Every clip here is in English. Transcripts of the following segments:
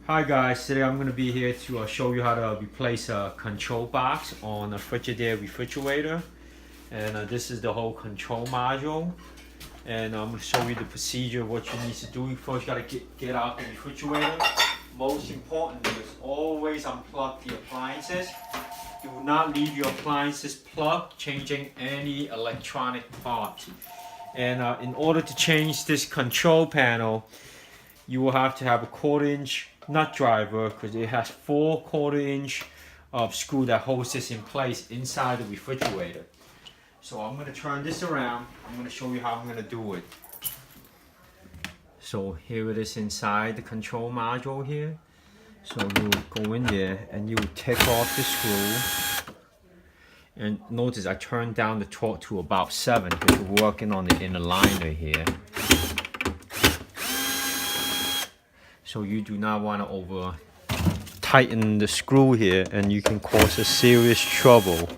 Hi guys, today I'm going to be here to show you how to replace a control box on a Frigidaire refrigerator. And this is the whole control module. And I'm going to show you the procedure, what you need to do. First you got to get out the refrigerator. Most important is always unplug the appliances. Do not leave your appliances plugged, changing any electronic parts. And in order to change this control panel, you will have to have a 1/4 inch nut driver because it has 4 1/4 inch screw that holds this in place inside the refrigerator. So I'm going to turn this around. I'm going to show you how I'm going to do it. So here it is inside the control module here. So you go in there and you take off the screw. And notice I turned down the torque to about 7 because we're working on the inner liner here. So you do not want to over tighten the screw here and you can cause a serious trouble.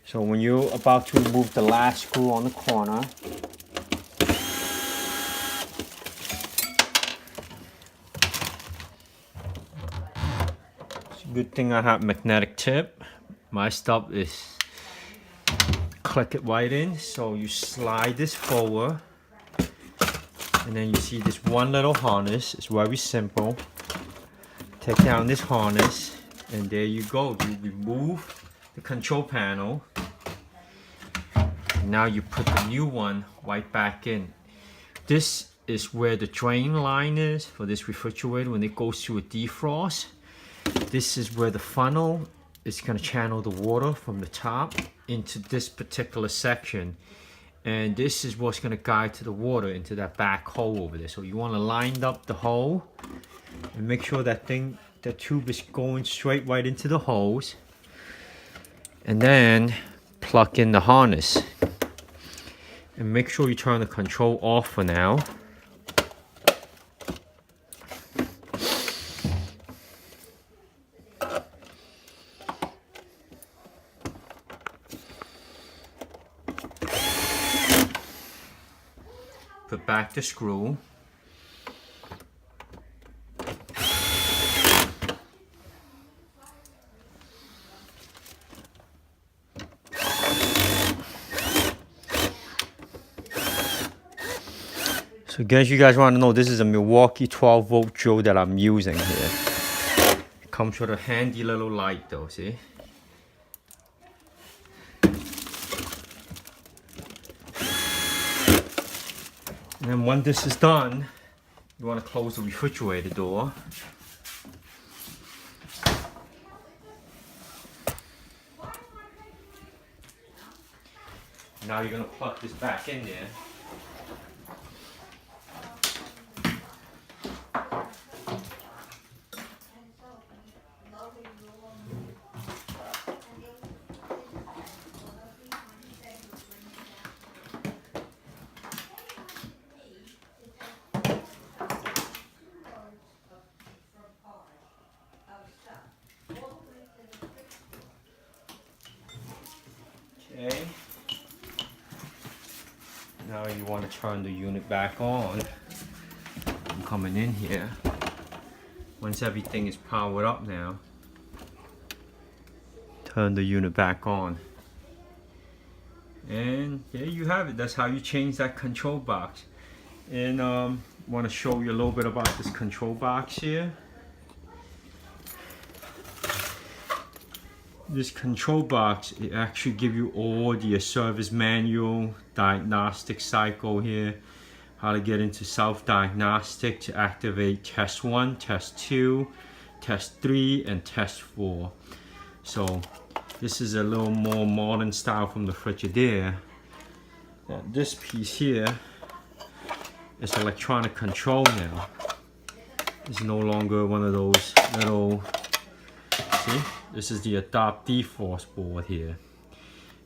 So when you're about to remove the last screw on the corner, it's a good thing I have magnetic tip. My stuff is click it right in. So you slide this forward. And then you see this one little harness. It's very simple. Take down this harness and there you go. You remove the control panel. Now you put the new one right back in. This is where the drain line is for this refrigerator when it goes through a defrost. This is where the funnel is going to channel the water from the top into this particular section. And this is what's going to guide to the water into that back hole over there. So you want to line up the hole and make sure that tube is going straight right into the holes. And then plug in the harness. And make sure you turn the control off for now. Put back the screw. So guys, you guys want to know, this is a Milwaukee 12-volt drill that I'm using here. It comes with a handy little light though, see? And then when this is done, you want to close the refrigerator door. Now you're going to plug this back in there. Okay. Now you want to turn the unit back on. I'm coming in here. Once everything is powered up now, turn the unit back on. And there you have it. That's how you change that control box. And want to show you a little bit about this control box here. This control box, it actually gives you all the service manual, diagnostic cycle here, how to get into self-diagnostic to activate test 1, test 2, test 3, and test 4. So this is a little more modern style from the Frigidaire. This piece here is electronic control now. It's no longer one of those little, see? This is the Adopt Defrost board here.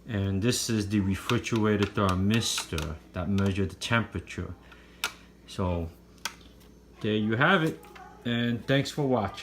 And this is the refrigerator thermistor that measures the temperature. So there you have it. And thanks for watching.